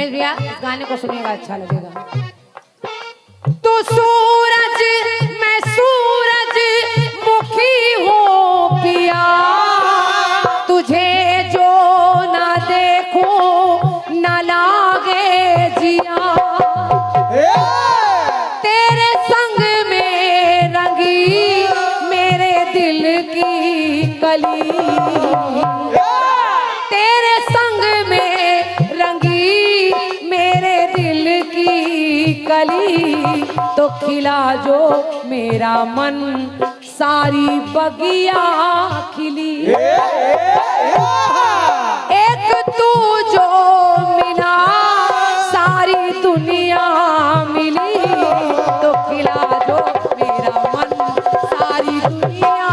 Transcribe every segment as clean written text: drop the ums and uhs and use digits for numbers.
रमेश भैया इस गाने को सुनिएगा, अच्छा लगेगा। तो सूरज मैं सूरज मुखी हूँ पिया, तुझे जो ना देखूं ना लागे जिया। तेरे संग में रंगी मेरे दिल की कली, तेरे संग में रंगी मेरे दिल की कली, तो खिला जो मेरा मन सारी बगिया खिली। एक तू जो मिला सारी दुनिया मिली, तो खिला जो मेरा मन सारी दुनिया,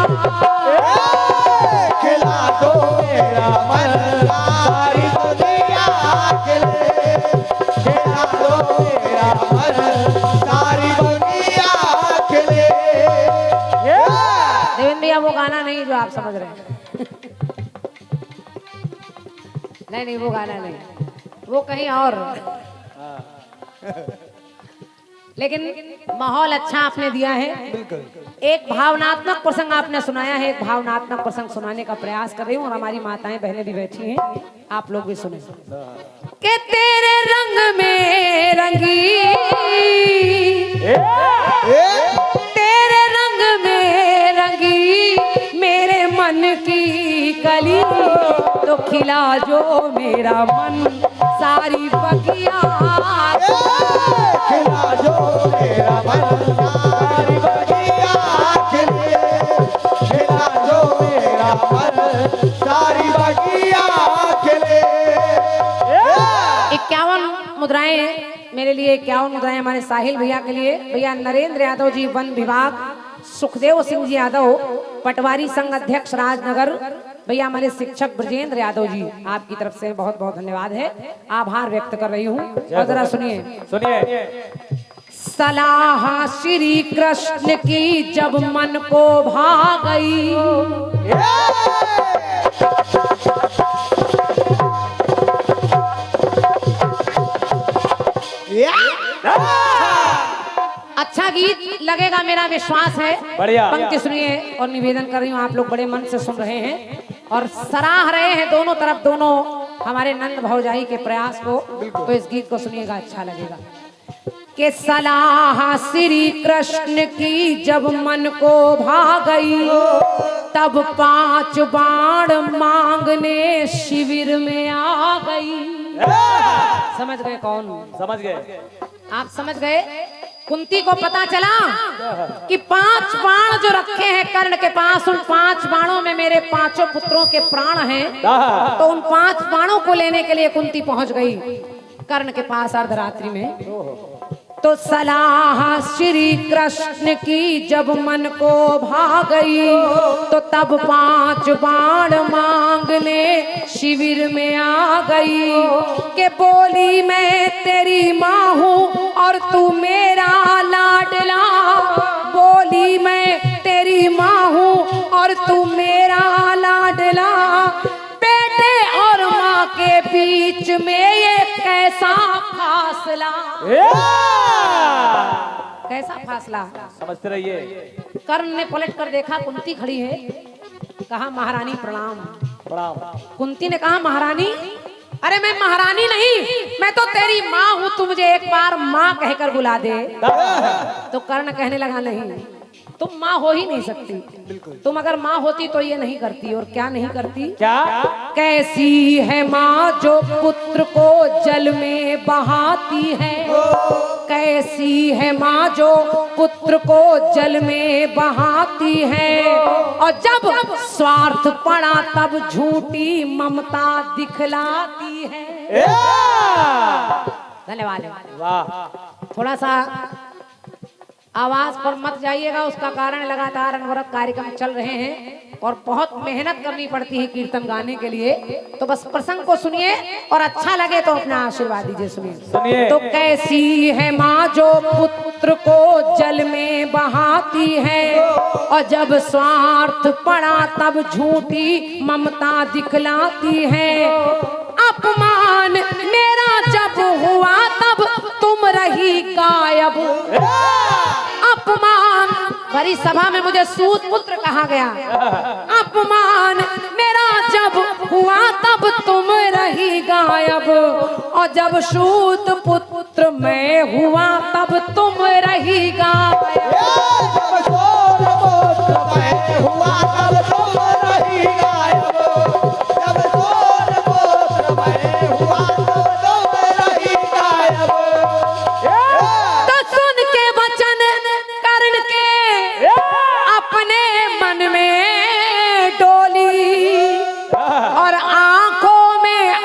खिला दो मेरा मन सारी दुनिया खिले, खिला दो मेरा मन सारी दुनिया खिले। देवेंद्र भैया वो गाना नहीं जो आप समझ रहे हैं। नहीं वो गाना नहीं, वो कहीं और। लेकिन माहौल अच्छा आपने दिया है। एक भावनात्मक प्रसंग आपने सुनाया है, एक भावनात्मक प्रसंग सुनाने का प्रयास कर रही हूँ और हमारी माताएं बहनें भी बैठी हैं, आप लोग भी सुने। कि तेरे रंग में रंगी, तेरे रंग में रंगी मेरे मन की कली, तो खिला जो मेरा मन सारी बगिया, खिला जो मेरा मन सारी बगिया खिले, खिला जो मेरा मन सारी बगिया खिले। 51 मुद्राएं मेरे लिए, 51 मुद्राएं हमारे साहिल भैया के लिए। भैया नरेंद्र यादव जी वन विभाग, सुखदेव सिंह जी यादव पटवारी संघ अध्यक्ष राजनगर, भैया हमारे शिक्षक ब्रजेंद्र यादव जी, आपकी तरफ से बहुत बहुत धन्यवाद है, आभार व्यक्त कर रही हूँ। और जरा सुनिए सुनिए। सलाह श्री कृष्ण की जब मन को भा गई, अच्छा गीत लगेगा मेरा विश्वास है। बढ़िया। पंक्ति सुनिए और निवेदन कर रही हूँ, आप लोग बड़े मन से सुन रहे हैं और सराह रहे हैं दोनों तरफ, दोनों हमारे नंद भौजाई के प्रयास को, तो इस गीत को सुनिएगा, अच्छा लगेगा। कि सलाह श्री कृष्ण की जब मन को भा गई, तब 5 बाण मांगने शिविर में आ गई। समझ गए कौन? समझ गए आप समझ गए। कुंती को पता चला कि 5 बाण जो रखे हैं कर्ण के पास, उन 5 बाणों में मेरे 5 पुत्रों के प्राण हैं, तो उन 5 बाणों को लेने के लिए कुंती पहुंच गई कर्ण के पास अर्धरात्रि में। तो सलाह श्री कृष्ण की जब मन को भा गई, तो तब 5 बाण मांगने शिविर में आ गई। के बोली मैं तेरी माँ हूँ और तू मेरा लाडला, बोली मैं तेरी माँ हूँ और तू मेरा लाडला, बेटे और माँ के बीच में ये कैसा फासला, कैसा फासला। समझते रहिए। कर्ण ने पलट कर देखा, कुंती खड़ी है, कहा महारानी प्रणाम। प्रणाम। कुंती ने कहा महारानी, अरे मैं महारानी नहीं, मैं तो तेरी माँ हूँ, तू मुझे एक बार माँ कहकर बुला दे। तो कर्ण कहने लगा नहीं, तुम माँ हो ही नहीं सकती, तुम अगर माँ होती तो ये नहीं करती। और क्या नहीं करती? क्या? कैसी है माँ जो पुत्र को जल में बहाती है, कैसी है माँ जो पुत्र को जल में बहाती है, और जब स्वार्थ पड़ा तब झूठी ममता दिखलाती है। धन्यवाद। वाह। थोड़ा सा आवाज पर मत जाइएगा, उसका कारण लगातार अनवरत कार्यक्रम चल रहे हैं और बहुत मेहनत करनी पड़ती है कीर्तन गाने के लिए। तो बस प्रसंग को सुनिए और अच्छा लगे तो अपना आशीर्वाद दीजिए। सुनिए। तो कैसी है माँ जो पुत्र को जल में बहाती है, और जब स्वार्थ पड़ा तब झूठी ममता दिखलाती है। अपमान मेरा जब हुआ तब तुम रही गायब। अपमान भरी सभा में मुझे सूत पुत्र कहा गया। अपमान मेरा जब हुआ तब तुम रही गायब, और जब सूत पुत्र मैं हुआ तब तुम रही गायब।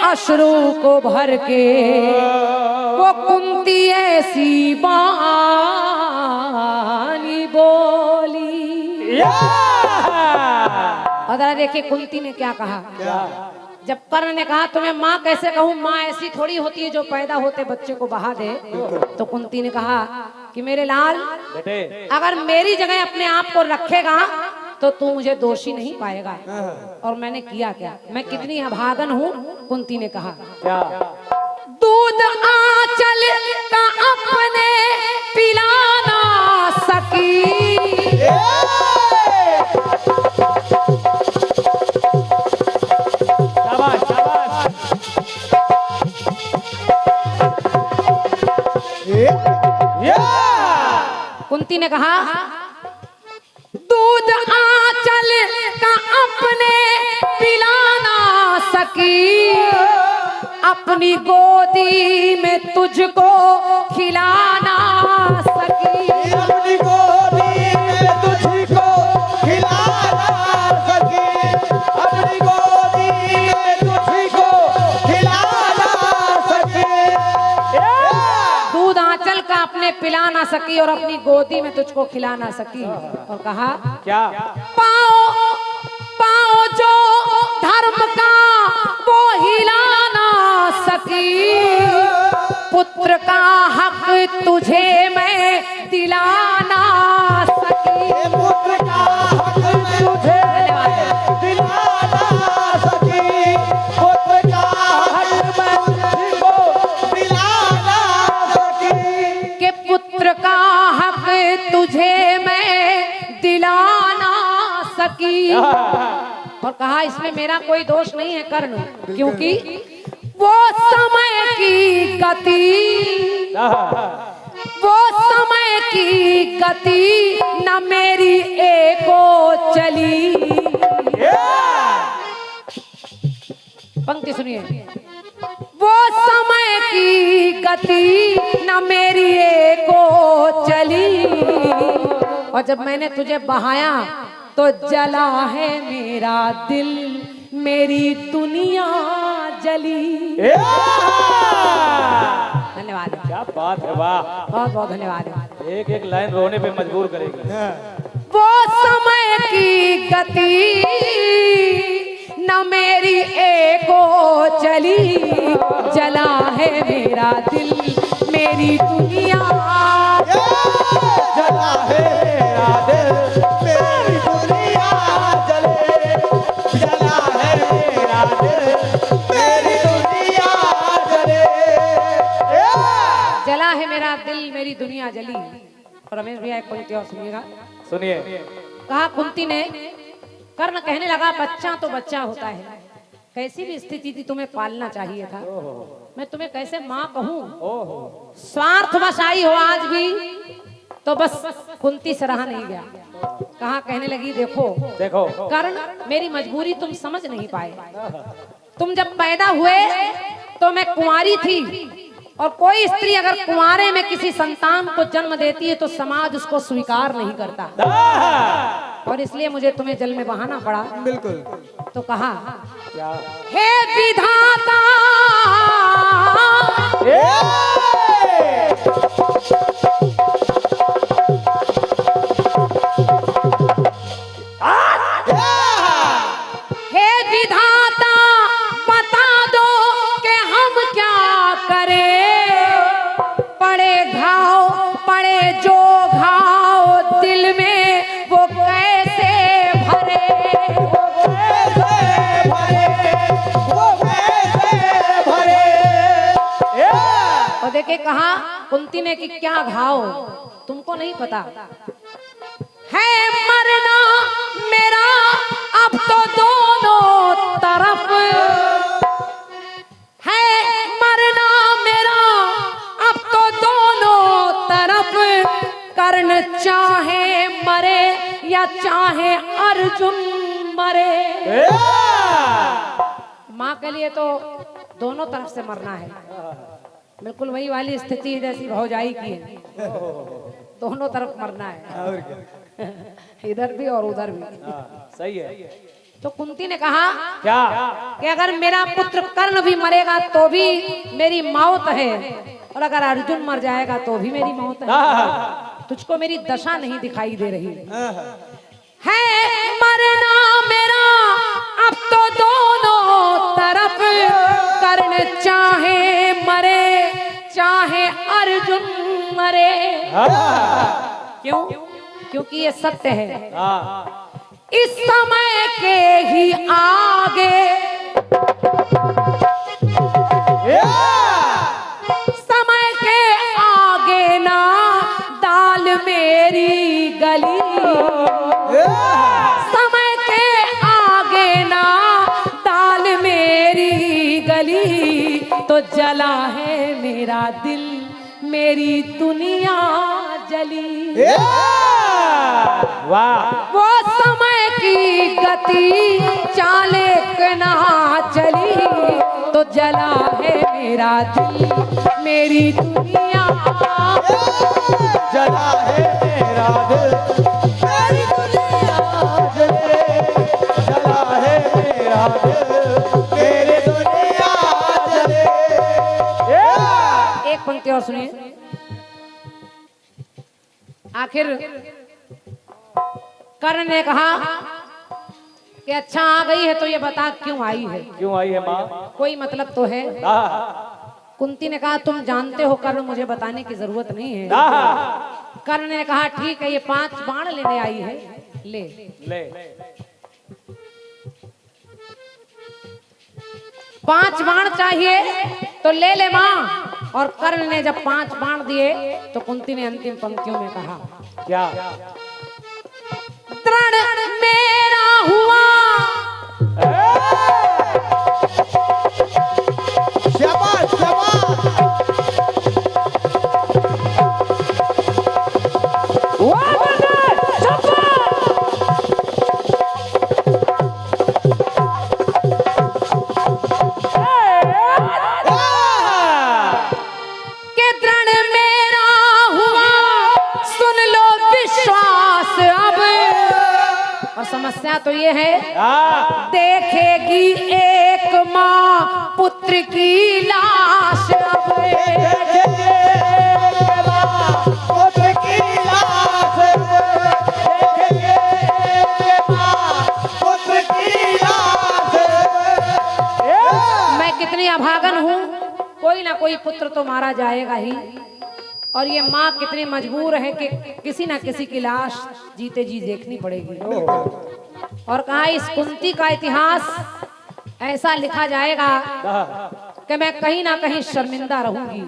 अश्रु को भर के वो कुंती ऐसी बानी बोली। और जरा देखिए कुंती ने क्या कहा। जब कर्ण ने कहा तुम्हें माँ कैसे कहूँ, माँ ऐसी थोड़ी होती है जो पैदा होते बच्चे को बहा दे, तो कुंती ने कहा कि मेरे लाल अगर मेरी जगह अपने आप को रखेगा तो तू मुझे दोषी नहीं पाएगा। और मैंने किया क्या, मैं कितनी अभागन हूँ। कुंती ने कहा क्या, दूध आंचल का अपने पिला ना सकी। शाबाश शाबाश। कुंती ने कहा दूध आंचल का अपने पिला ना सकी, अपनी गोदी में तुझको खिला ना सकी। अपनी गोदी में तुझको खिला ना सकी, अपनी गोदी में तुझको खिला ना सकी। दूध आंचल का अपने पिला ना सकी और अपनी गोदी में तुझको खिला ना सकी। और कहा क्या, पाओ पाओ जो धर्म का वो हिला ना सकी, पुत्र का हक तुझे मैं दिला ना सकी। पुत्र का हक तुझे दिला ना सकी, पुत्र का हक तुझको दिला ना सकी। के पुत्र का हक तुझे मैं दिला ना सकी। और कहा इसमें मेरा कोई दोष नहीं है कर्ण, क्योंकि वो समय की गति, वो समय की गति न मेरी एको चली। पंक्ति सुनिए, वो समय की गति न मेरी एको चली, और जब मैंने तुझे बहाया तो जला है मेरा दिल, मेरी दुनिया जली। धन्यवाद, क्या बात है, वाह, बहुत बहुत धन्यवाद। एक एक लाइन रोने पे मजबूर करेगी। वो समय की गति न मेरी एको चली, जला है मेरा दिल, मेरी दुनिया जला है मेरा दिल, मेरी दुनिया जले। जला है मेरा दिल, मेरी दुनिया जले। जला है मेरा दिल, मेरी दुनिया जली। और रमेश भैया एक पंक्ति और सुनिएगा। सुनिए, कहा कुंती ने, कर्ण कहने लगा बच्चा तो बच्चा होता है, कैसी भी स्थिति थी तुम्हें पालना चाहिए था, मैं तुम्हें कैसे माँ कहूँ। स्वार्थ बस आई हो आज भी तो बस कुंती से रहा नहीं गया। कहा कहने लगी देखो देखो कर्ण, मेरी मजबूरी तुम समझ नहीं पाए। तुम जब पैदा हुए तो मैं कुंवारी थी, और कोई स्त्री अगर कुंवारे में किसी संतान को जन्म देती है तो समाज उसको स्वीकार नहीं करता, और इसलिए मुझे तुम्हें जल में बहाना पड़ा। बिल्कुल। तो कहा क्या, हे विधाता, हे विधाता बता दो कि हम क्या करें, पड़े घाव, पड़े जो घाव दिल में वो कैसे भरे। वो कैसे भरे, वो कैसे भरे। देखे कहा कुंती ने कि क्या घाव तुमको नहीं पता है, मरना मेरा अब तो दोनों तरफ है, मरना मेरा अब तो दोनों तरफ, कर्ण चाहे मरे या चाहे अर्जुन मरे। माँ के लिए तो दोनों तरफ से मरना है, बिल्कुल वही वाली स्थिति जैसी भौजाई की है, दोनों तरफ मरना है, इधर भी और उधर भी। सही है। तो कुंती ने कहा क्या कि अगर मेरा पुत्र कर्ण भी मरेगा तो भी मेरी मौत है, और अगर अर्जुन मर जाएगा तो भी मेरी मौत है, तुझको मेरी दशा नहीं दिखाई दे रही है, मरना मेरा अब तो दोनों तरफ, कर्ण चाहे मरे चाहे अर्जुन मरे। क्यों? क्योंकि ये सत्य है, इस समय के ही आगे, समय के आगे ना दाल मेरी गली, समय के आगे ना दाल मेरी गली, तो जला है मेरा दिल मेरी दुनिया जली। वाह। वो समय की गति चालक ना चली, तो जला है मेरा दिल मेरी दुनिया, जला है मेरा दिल मेरी दुनिया जले, जला है मेरा दिल मेरी दुनिया जले। एक पंक्ति और सुनिए। आखिर कर्ण ने कहा कि अच्छा आ गई है तो ये बता क्यों आई है, क्यों आई है माँ? कोई मतलब तो है। कुंती ने कहा तुम जानते हो कर्ण, मुझे बताने की जरूरत नहीं है। कर्ण ने कहा ठीक है, ये 5 बाण लेने आई है, ले ले। 5 बाण चाहिए तो ले ले माँ। और कर्ण ने जब 5 बाण दिए तो कुंती ने अंतिम पंक्तियों में कहा क्या? तृण मेरा हुआ, शाबाश शाबाश। के तृण मेरा हुआ, सुन लो विश्वास अब। और समस्या तो ये है, देखेगी एक माँ पुत्र की लाश अब। पुत्र की लाश, पुत्र की लाश। मैं कितनी अभागन हूँ, कोई ना कोई पुत्र तो मारा जाएगा ही। और ये माँ कितनी मजबूर है कि किसी ना किसी की लाश जीते जी देखनी पड़ेगी। और कहा इस कुंती का इतिहास ऐसा लिखा जाएगा कि मैं कहीं ना कहीं शर्मिंदा रहूंगी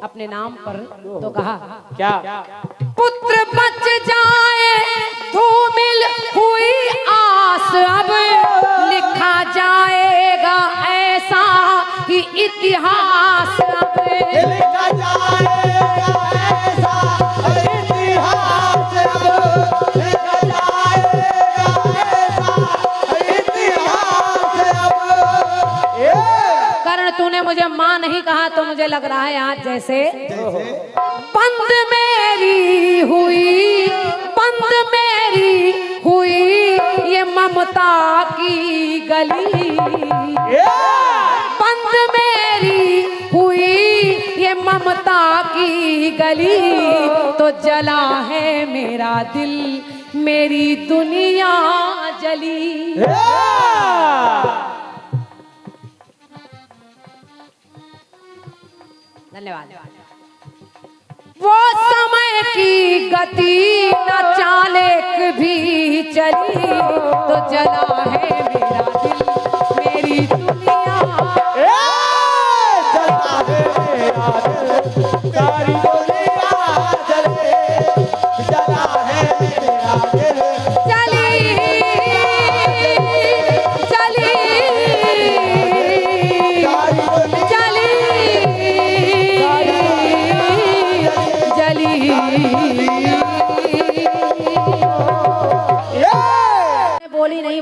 अपने नाम पर। तो कहा क्या? पुत्र बच जाए धूमिल हुई आस, अब लिखा जाएगा ऐसा ही इतिहास अब। लिखा जाएगा ऐसा इतिहास, लिखा जाएगा ऐसा इतिहास अब। कर्ण तूने मुझे माँ नहीं कहा तो मुझे लग रहा है आज जैसे बंद मेरी हुई, बंद मेरी हुई ये ममता की गली, बंद मेरी हुई ये ममता की गली, तो जला है मेरा दिल मेरी दुनिया जली। धन्यवाद। वो समय की गति न चालक भी चली, तो जला है मेरा दिल मेरी दुनिया, जला है मेरा दिल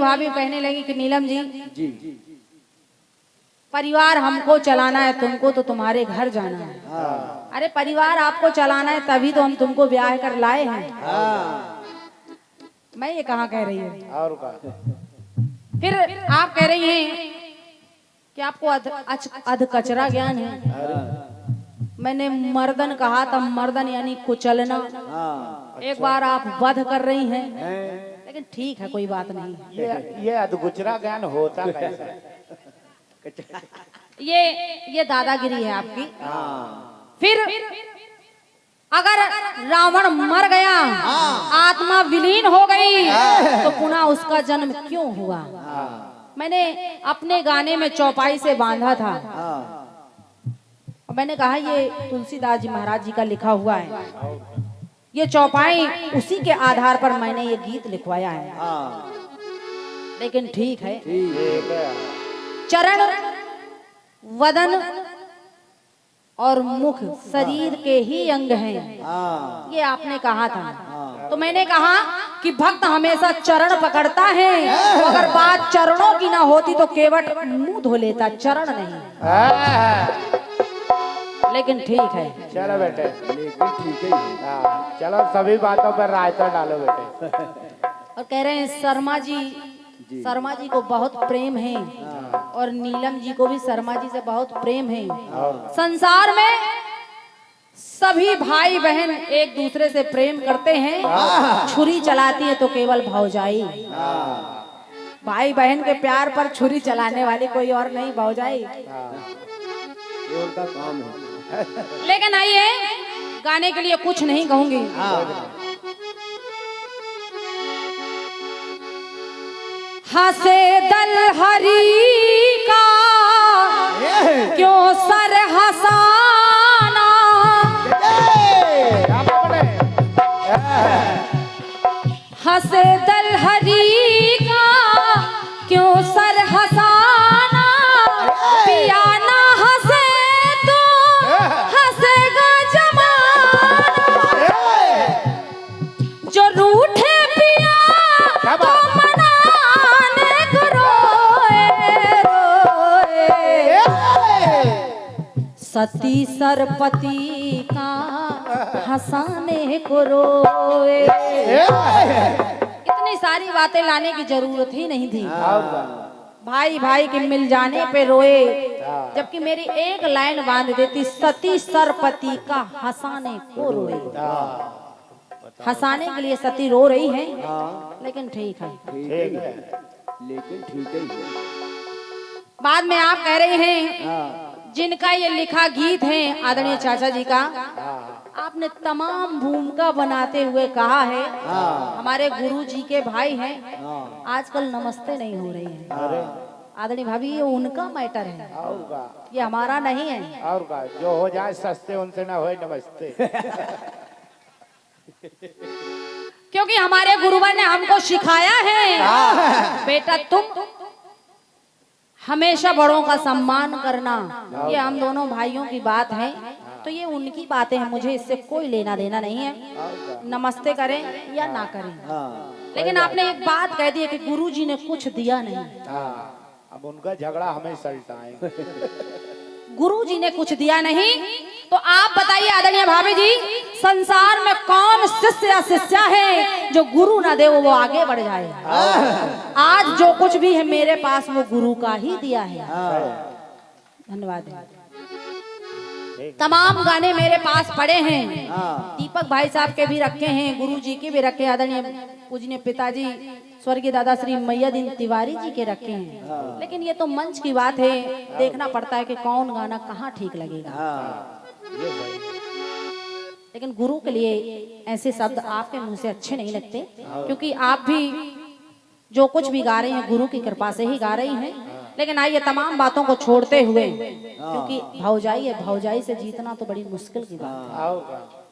भाभी कहने लगी कि नीलम जी, जी परिवार हमको चलाना है, तुमको तो तुम्हारे घर जाना है। अरे परिवार आपको चलाना है तभी तो हम तुमको ब्याह कर लाए हैं। मैं ये कहाँ कह रही हूँ। और का फिर आप कह रही हैं कि आपको अध कचरा ज्ञान है। मैंने मर्दन कहा था, मर्दन यानी कुचलना। एक बार आप वध कर रही हैं, लेकिन ठीक है कोई बात नहीं। ये अधगुचरा ज्ञान होता कैसा है? ये दादागिरी है आपकी। फिर अगर रावण मर गया, आत्मा विलीन हो गई, तो पुनः उसका जन्म क्यों हुआ? मैंने अपने गाने में चौपाई से बांधा था। मैंने कहा ये तुलसीदास जी महाराज जी का लिखा हुआ है। ये चौपाई उसी के आधार पर मैंने ये गीत लिखवाया है। लेकिन ठीक है, चरण, वदन और मुख शरीर के ही अंग हैं, ये आपने कहा था। तो मैंने कहा कि भक्त हमेशा चरण पकड़ता है, तो अगर बात चरणों की ना होती तो केवट मुंह धो लेता, चरण नहीं। लेकिन ठीक है, चलो बेटे, लेकिन ठीक है। चलो सभी बातों पर रायता डालो बेटे। और कह रहे हैं शर्मा जी को बहुत प्रेम है, और नीलम जी को भी शर्मा जी से बहुत प्रेम है। संसार में सभी भाई बहन एक दूसरे से प्रेम करते हैं। छुरी चलाती है तो केवल भौजाई। भाई बहन के प्यार पर छुरी चलाने वाली कोई और नहीं, भौजाई। ये उनका काम है। लेकिन आइए, गाने के लिए कुछ नहीं कहूंगी। हंसे दल हरी का क्यों सर हसाना, हंसे दल हरी का क्यों सर हसाना, पिया ना हंसे तो हंसेगा जमाना, जो रूठे पिया तो मनाने को रोए रोए, सती सरपति का हंसाने को रोए। इतनी सारी बातें लाने की जरूरत ही नहीं थी। भाई भाई के मिल जाने पे रोए, जबकि मेरी एक लाइन बांध देती, सती सरपति का हंसाने को रोए। हंसाने के लिए सती रो रही है, लेकिन ठीक है, लेकिन ठीक है। बाद में आप कह रहे हैं जिनका ये लिखा गीत है आदरणीय चाचा जी का, आपने तमाम भूमिका बनाते हुए कहा है हमारे गुरु जी के भाई हैं, आजकल नमस्ते नहीं हो रही है। आदरणीय भाभी, ये उनका मैटर है, ये हमारा नहीं है। और का जो हो जाए सस्ते उनसे ना होए नमस्ते। क्योंकि हमारे गुरुवर ने हमको सिखाया है, बेटा तुम हमेशा बड़ों का सम्मान करना। ये हम दोनों भाइयों की बात है, तो ये उनकी बातें हैं, मुझे इससे कोई लेना देना नहीं है। नमस्ते करें या ना करें, लेकिन आपने एक बात कह दी है कि गुरुजी ने कुछ दिया नहीं। अब उनका झगड़ा हमें सलटाएं। गुरुजी ने कुछ दिया नहीं, तो आप बताइए आदरणीय भाभी जी, संसार में कौन शिष्य या शिष्या है जो गुरु ना दे वो आगे बढ़ जाए। आज जो कुछ भी है मेरे पास वो गुरु का ही दिया है। धन्यवाद। तमाम गाने मेरे पास पड़े हैं, दीपक भाई साहब के भी रखे हैं, गुरु जी के भी रखे, आदरणीय पूजनीय पिताजी स्वर्गीय दादा श्री मैयादीन तिवारी जी के रखे हैं। लेकिन ये तो मंच की बात है, देखना पड़ता है कि कौन गाना कहाँ ठीक लगेगा। लेकिन गुरु के लिए ऐसे शब्द आपके मुंह से अच्छे नहीं लगते, क्योंकि आप भी जो कुछ भी गा रही हैं गुरु की कृपा से ही गा रही हैं। लेकिन आइए तमाम बातों को छोड़ते हुए, क्योंकि भौजाई है, भौजाई से जीतना तो बड़ी मुश्किल की बात है।